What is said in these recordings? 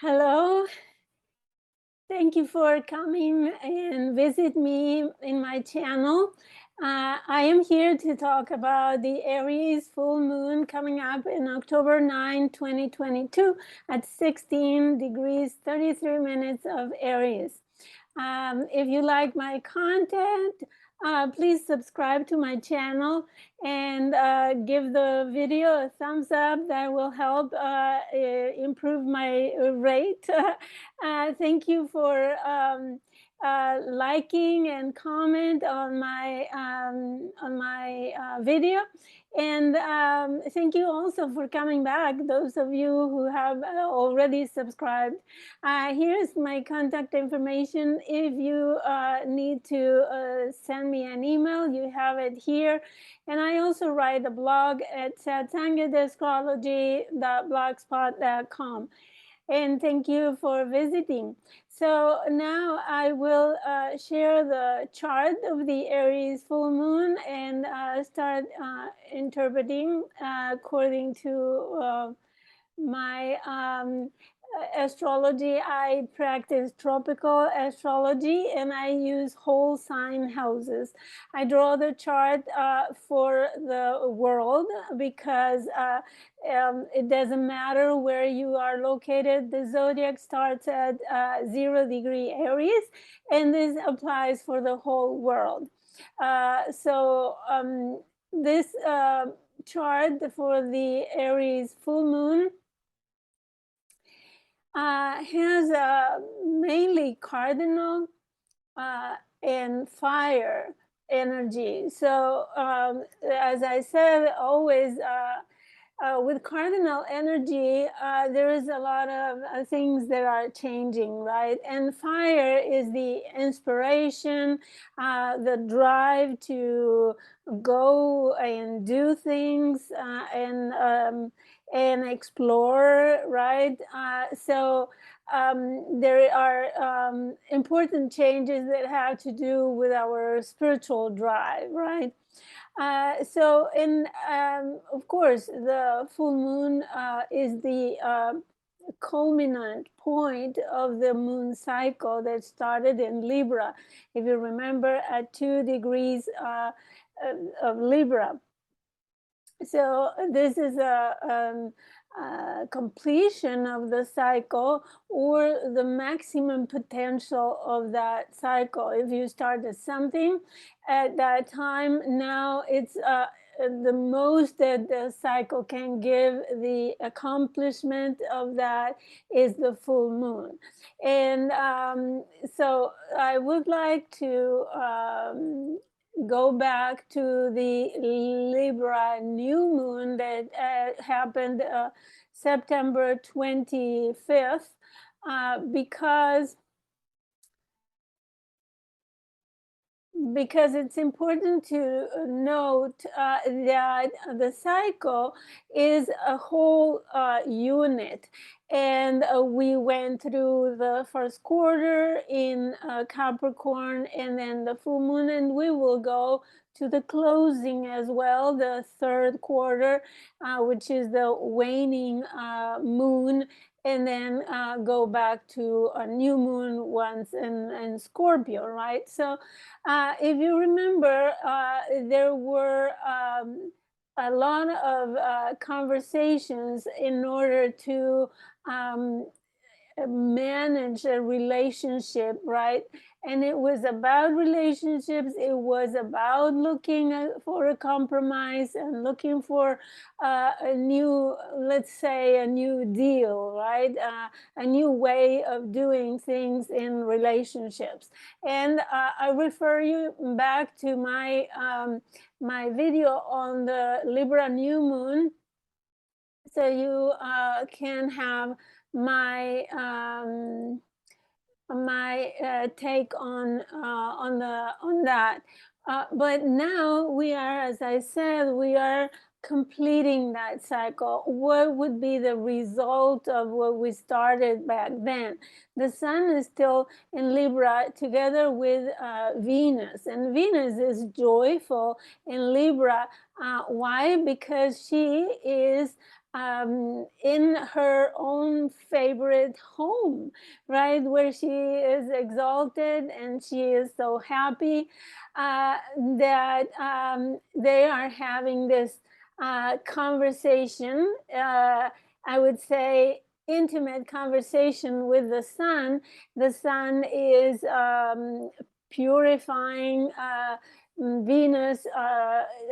Hello. Thank you for coming and visit me in my channel. I am here to talk about the Aries full moon coming up in October 9, 2022 at 16 degrees 33 minutes of Aries. If you like my content, please subscribe to my channel and give the video a thumbs up. That will help improve my rate. Thank you for liking and comment on my video, and thank you also for coming back, those of you who have already subscribed. Here's my contact information. If you need to send me an email, you have it here. And I also write a blog at satsangatastrology.blogspot.com. And thank you for visiting. So now I will share the chart of the Aries full moon and start interpreting according to my astrology. I practice tropical astrology and I use whole sign houses. I draw the chart for the world because it doesn't matter where you are located. The zodiac starts at 0 degree Aries, and this applies for the whole world. This chart for the Aries full moon has mainly cardinal and fire energy. So as I said, always with cardinal energy, there is a lot of things that are changing, right? And fire is the inspiration, the drive to go and do things and explore, right? There are important changes that have to do with our spiritual drive, right? Of course, the full moon is the culminant point of the moon cycle that started in Libra. If you remember, at 2 degrees of Libra. So this is a completion of the cycle, or the maximum potential of that cycle. If you started something at that time, now it's the most that the cycle can give. The accomplishment of that is the full moon. And so I would like to go back to the Libra New Moon that happened September 25th, because it's important to note that the cycle is a whole unit. And we went through the first quarter in Capricorn, and then the full moon, and we will go to the closing as well, the third quarter, which is the waning moon, and then go back to a new moon once in Scorpio, right? So if you remember, there were a lot of conversations in order to manage a relationship, right? And it was about relationships. It was about looking for a compromise and looking for a new, let's say, a new deal, right? A new way of doing things in relationships. And I refer you back to my my video on the Libra New Moon, so you can have my take on that. But now we are, as I said, we are completing that cycle. What would be the result of what we started back then? The sun is still in Libra together with Venus, and Venus is joyful in Libra. Why? Because she is in her own favorite home, right, where she is exalted and she is so happy that they are having this conversation, I would say intimate conversation with the sun. The sun is purifying Venus.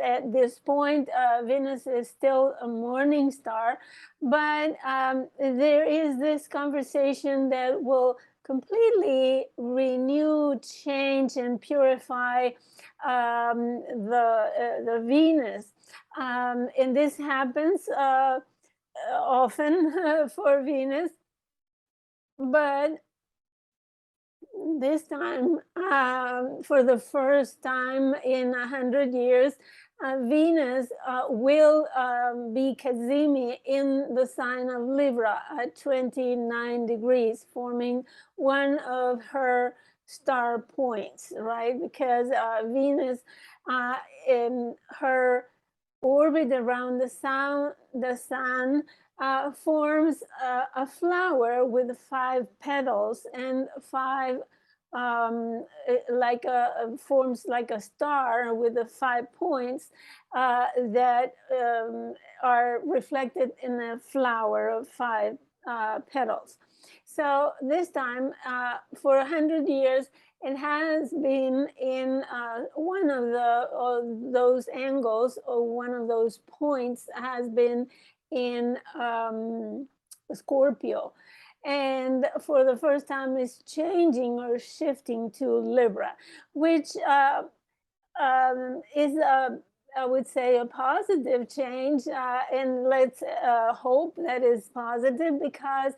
At this point, Venus is still a morning star, but there is this conversation that will completely renew, change, and purify the Venus. And this happens often for Venus, but this time, for the first time in 100 years, Venus will be Kazimi in the sign of Libra at 29 degrees, forming one of her star points, right? Because Venus, in her orbit around the sun forms a flower with 5 petals and 5 forms like a star with the 5 points that are reflected in a flower of 5 petals. So this time, for 100 years, it has been in one of those angles, or one of those points has been in Scorpio. And for the first time, it's changing or shifting to Libra, which is I would say a positive change, and let's hope that is positive, because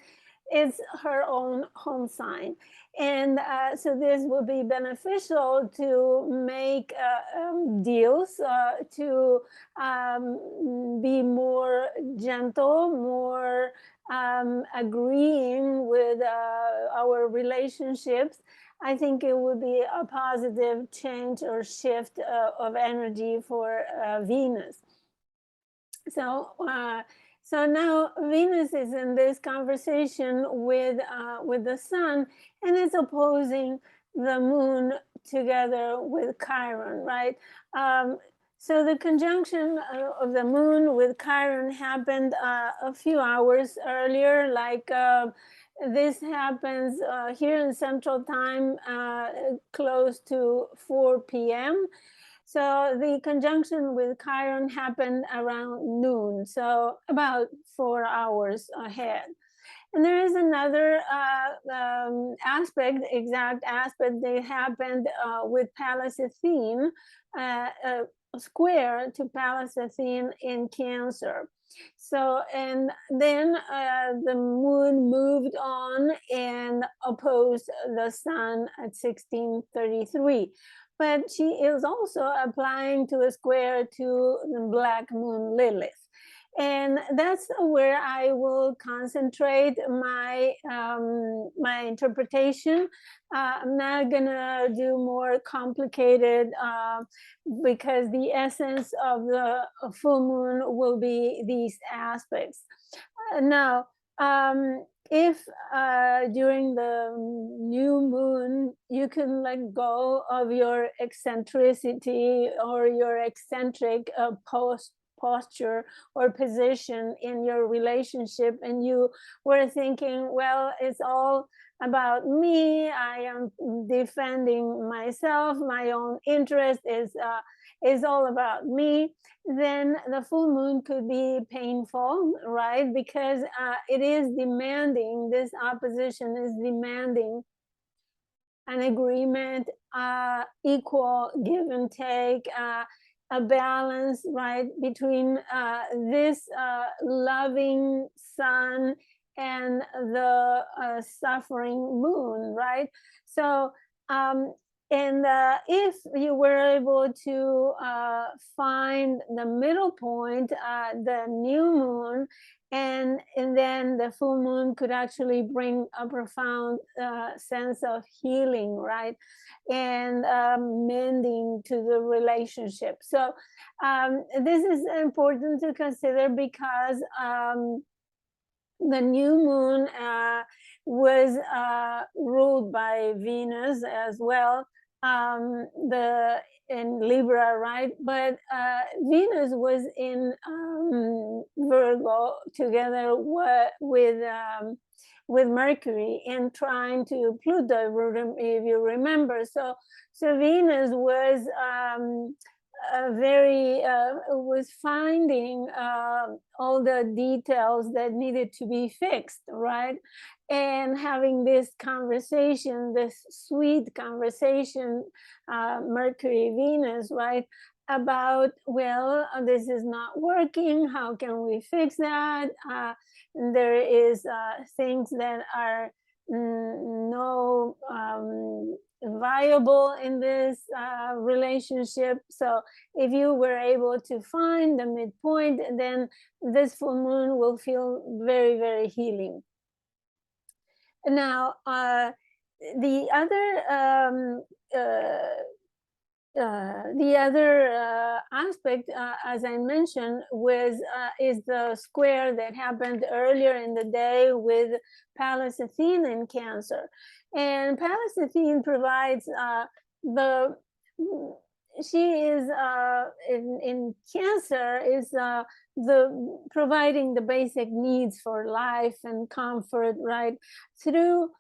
it's her own home sign. And so this will be beneficial to make deals, to be more gentle, more agreeing with our relationships. I think it would be a positive change or shift of energy for Venus. So now Venus is in this conversation with the sun, and it's opposing the moon together with Chiron, right? So the conjunction of the moon with Chiron happened a few hours earlier. Like this happens here in Central Time, close to 4 p.m. So the conjunction with Chiron happened around noon, so about 4 hours ahead. And there is another exact aspect that happened with Pallas Athene, a square to Pallas Athene in Cancer. So, and then the moon moved on and opposed the sun at 1633. But she is also applying to a square to the black moon Lilith. And that's where I will concentrate my my interpretation. I'm not gonna do more complicated, because the essence of the full moon will be these aspects. Now, if during the new moon you can let go of your eccentricity or your eccentric posture or position in your relationship, and you were thinking, well, it's all about me, I am defending myself, my own interest is all about me, then the full moon could be painful, right? Because it is demanding, this opposition is demanding an agreement, equal give and take, a balance, right, between this loving sun and the suffering moon, right? So, and if you were able to find the middle point, the new moon, and then the full moon could actually bring a profound sense of healing, right, and mending to the relationship. So this is important to consider because the new moon was ruled by Venus as well, in Libra, right? But Venus was in Virgo together with Mercury and trying to Pluto, if you remember. So Venus was was finding all the details that needed to be fixed, right? And having this conversation, this sweet conversation, Mercury Venus, right, about, well, this is not working, how can we fix that? There is things that are no viable in this relationship. So if you were able to find the midpoint, then this full moon will feel very, very healing. Now, the other aspect, as I mentioned, is the square that happened earlier in the day with Pallas Athene in Cancer. And Pallas Athene provides she is in Cancer is the providing the basic needs for life and comfort, right, through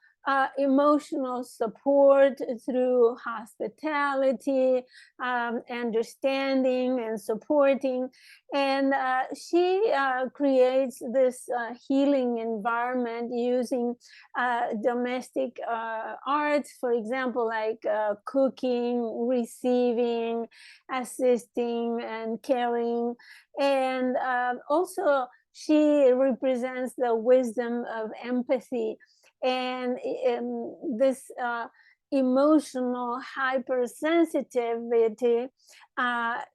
emotional support, through hospitality, understanding and supporting. And she creates this healing environment using domestic arts, for example, like cooking, receiving, assisting, and caring. And also she represents the wisdom of empathy. And this emotional hypersensitivity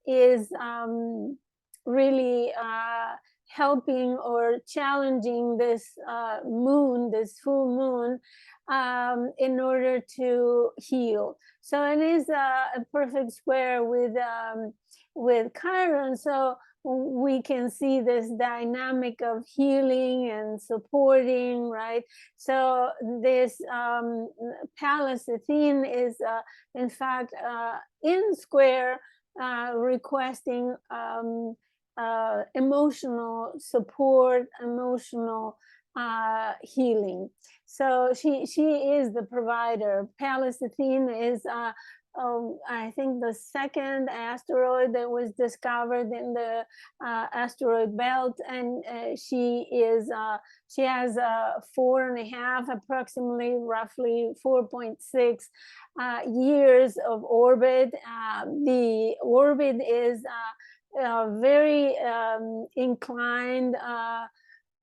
is really helping or challenging this moon, this full moon, in order to heal. So it is a perfect square with Chiron. So we can see this dynamic of healing and supporting, right? So this Pallas Athene is in fact in square, requesting emotional support, emotional healing. So she is the provider. Pallas Athene is I think the second asteroid that was discovered in the asteroid belt, and she has 4.5, approximately, roughly 4.6 years of orbit. The orbit is very inclined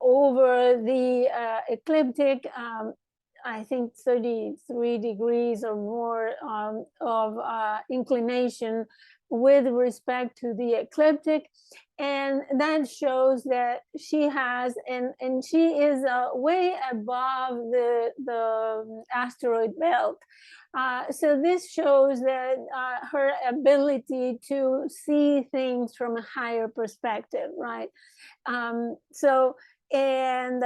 over the ecliptic, I think 33 degrees or more of inclination with respect to the ecliptic. And that shows that she has, and she is way above the asteroid belt. So this shows that her ability to see things from a higher perspective, right? And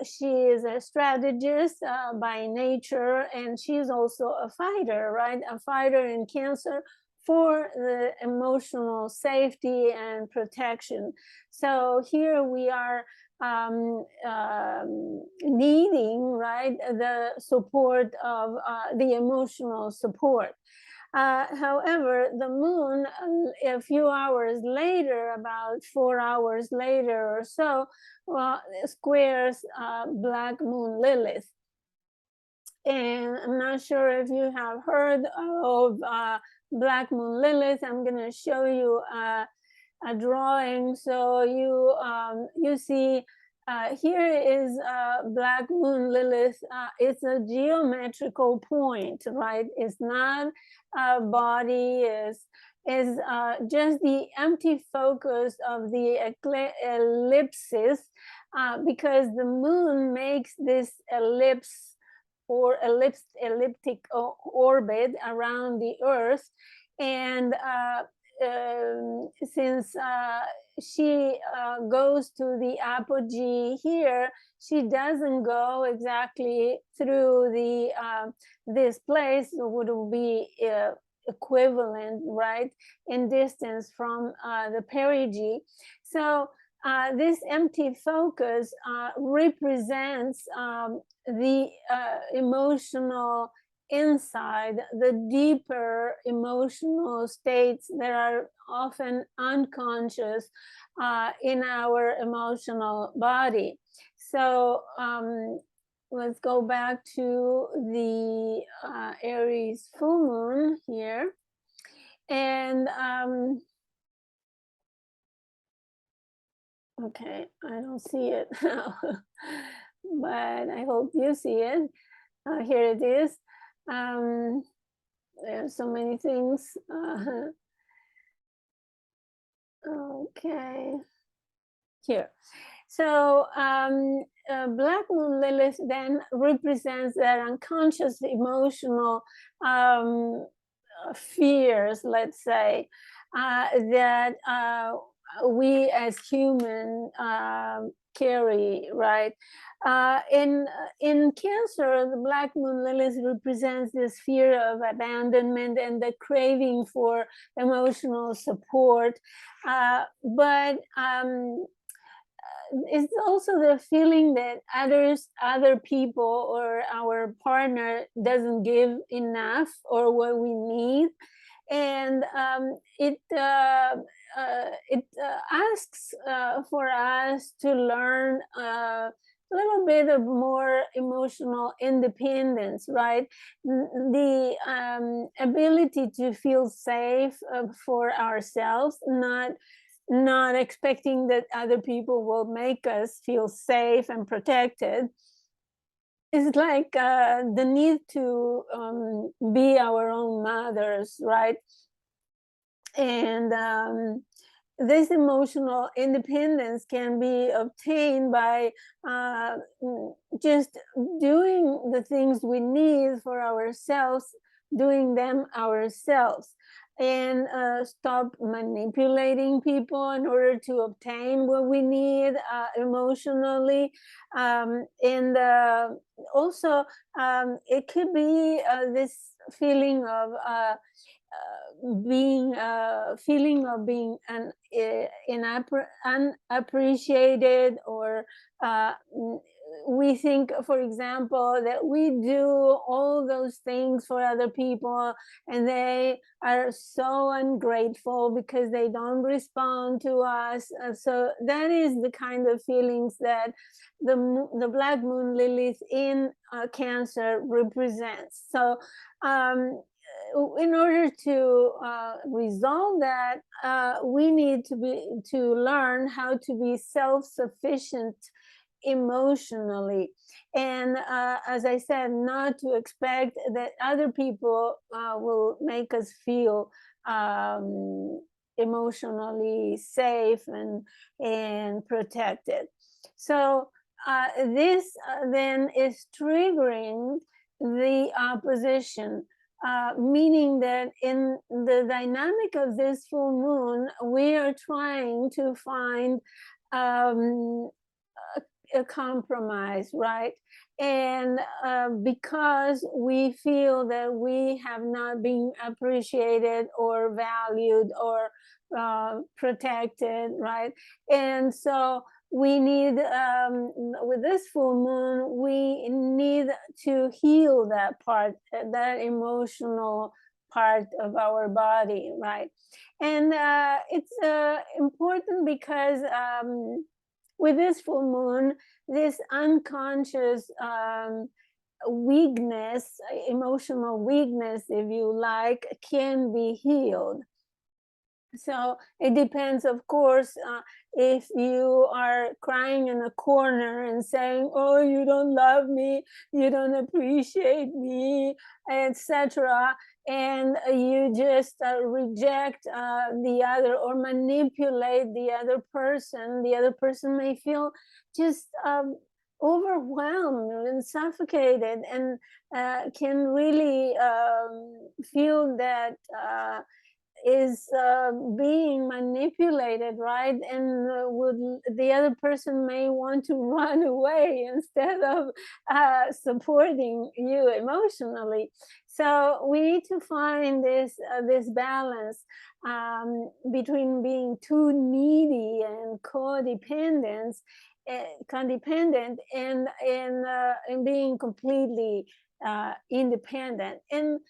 she is a strategist by nature, and she's also a fighter, right? A fighter in Cancer for the emotional safety and protection. So here we are needing, right, the support of the emotional support. However, the moon, a few hours later, about 4 hours later or so, squares Black Moon Lilith. And I'm not sure if you have heard of Black Moon Lilith. I'm going to show you a drawing. So you see here is Black Moon Lilith. It's a geometrical point, right? It's not a body. Is just the empty focus of the ellipsis because the moon makes this ellipse or elliptic orbit around the Earth, and since she goes to the apogee here, she doesn't go exactly through the this place would be equivalent, right, in distance from the perigee. So this empty focus represents the emotional inside, the deeper emotional states that are often unconscious in our emotional body. So let's go back to the Aries full moon here. And okay, I don't see it now, but I hope you see it. Here it is. There's so many things. Okay, here. So Black Moon Lilith then represents that unconscious emotional fears, let's say, that we as human carry, right? In Cancer, the Black Moon Lilith represents this fear of abandonment and the craving for emotional support, but it's also the feeling that other people or our partner doesn't give enough or what we need, and it asks for us to learn a little bit of more emotional independence, right? The ability to feel safe for ourselves, not expecting that other people will make us feel safe and protected. It's like the need to be our own mothers, right? And this emotional independence can be obtained by just doing the things we need for ourselves, doing them ourselves, and stop manipulating people in order to obtain what we need emotionally. And also, it could be this feeling of feeling of being unappreciated, or we think, for example, that we do all those things for other people and they are so ungrateful because they don't respond to us. So that is the kind of feelings that the Black Moon Lilith in Cancer represents. So in order to resolve that, we need to learn how to be self-sufficient emotionally, and as I said, not to expect that other people will make us feel emotionally safe and protected. So this then is triggering the opposition, meaning that in the dynamic of this full moon, we are trying to find a compromise, right? And because we feel that we have not been appreciated or valued or protected, right? And so we need, with this full moon, we need to heal that part, that emotional part of our body, right? And it's important because with this full moon, this unconscious weakness, emotional weakness, if you like, can be healed. So it depends, of course, if you are crying in a corner and saying, "Oh, you don't love me, you don't appreciate me," etc., and you just reject the other or manipulate the other person may feel just overwhelmed and suffocated, and can really feel that is being manipulated, right? And would the other person may want to run away instead of supporting you emotionally. So we need to find this balance between being too needy and codependence codependent and being completely independent. And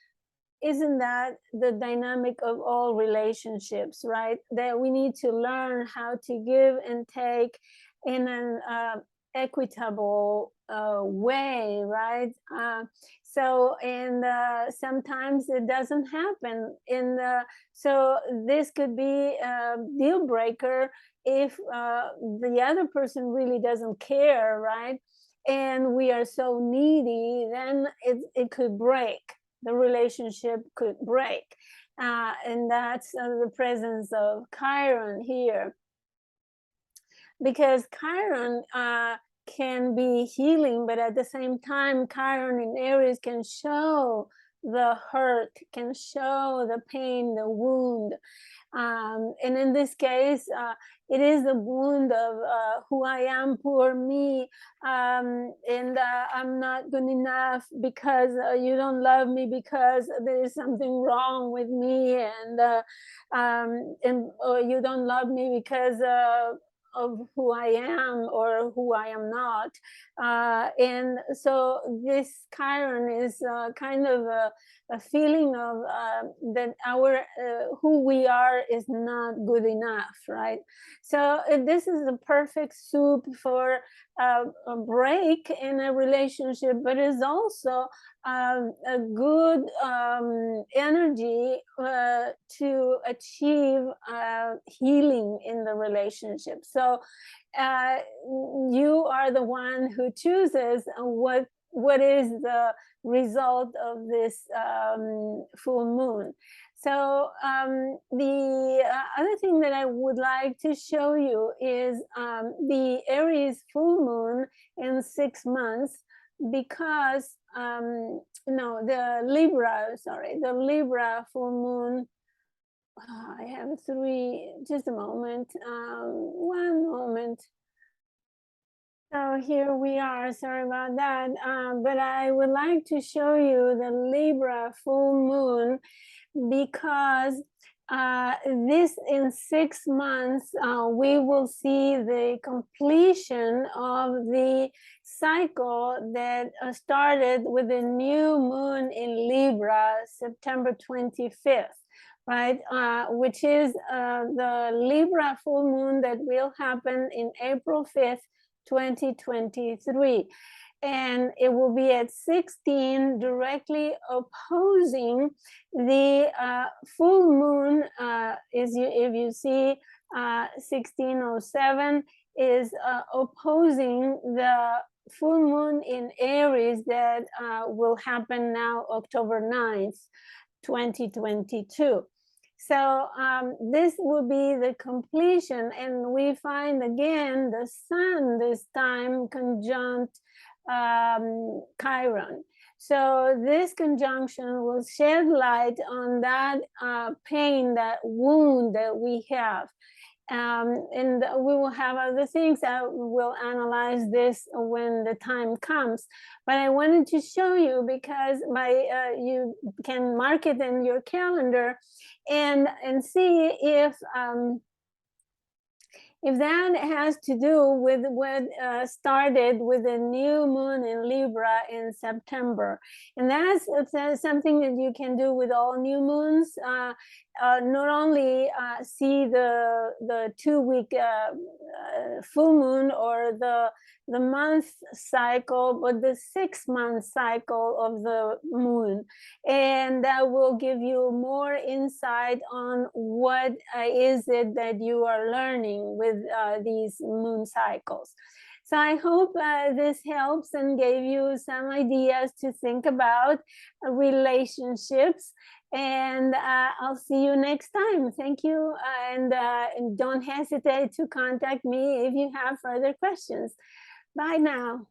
isn't that the dynamic of all relationships, right? That we need to learn how to give and take in an equitable way, right? So, and sometimes it doesn't happen. So this could be a deal breaker if the other person really doesn't care, right? And we are so needy, then it could break. The relationship could break. And that's the presence of Chiron here. Because Chiron can be healing, but at the same time, Chiron in Aries can show the hurt, can show the pain, the wound. And in this case, it is the wound of who I am, poor me, and I'm not good enough because you don't love me, because there is something wrong with me, and or you don't love me because of who I am or who I am not. And so this Chiron is kind of a feeling of that our who we are is not good enough, right? So this is the perfect soup for a break in a relationship, but it's also a good energy to achieve healing in the relationship. So you are the one who chooses what is the result of this full moon. So the other thing that I would like to show you is the Aries full moon in 6 months, because no, the Libra full moon. I have three, just a moment, one moment. So here we are, sorry about that, but I would like to show you the Libra full moon, because this in 6 months, we will see the completion of the cycle that started with the new moon in Libra, September 25th. Right, which is the Libra full moon that will happen in April 5th, 2023. And it will be at 16, directly opposing the full moon. If you see 1607 is opposing the full moon in Aries that will happen now October 9th, 2022. So this will be the completion, and we find again the sun this time conjunct Chiron. So this conjunction will shed light on that pain, that wound that we have. And we will have other things that we'll analyze this when the time comes. But I wanted to show you because you can mark it in your calendar and see if that has to do with what started with the new moon in Libra in September. And that's something that you can do with all new moons. Not only see the 2-week full moon or the month cycle, but the 6-month cycle of the moon. And that will give you more insight on what is it that you are learning with these moon cycles. So I hope this helps and gave you some ideas to think about relationships. And I'll see you next time. Thank you. And don't hesitate to contact me if you have further questions. Bye now.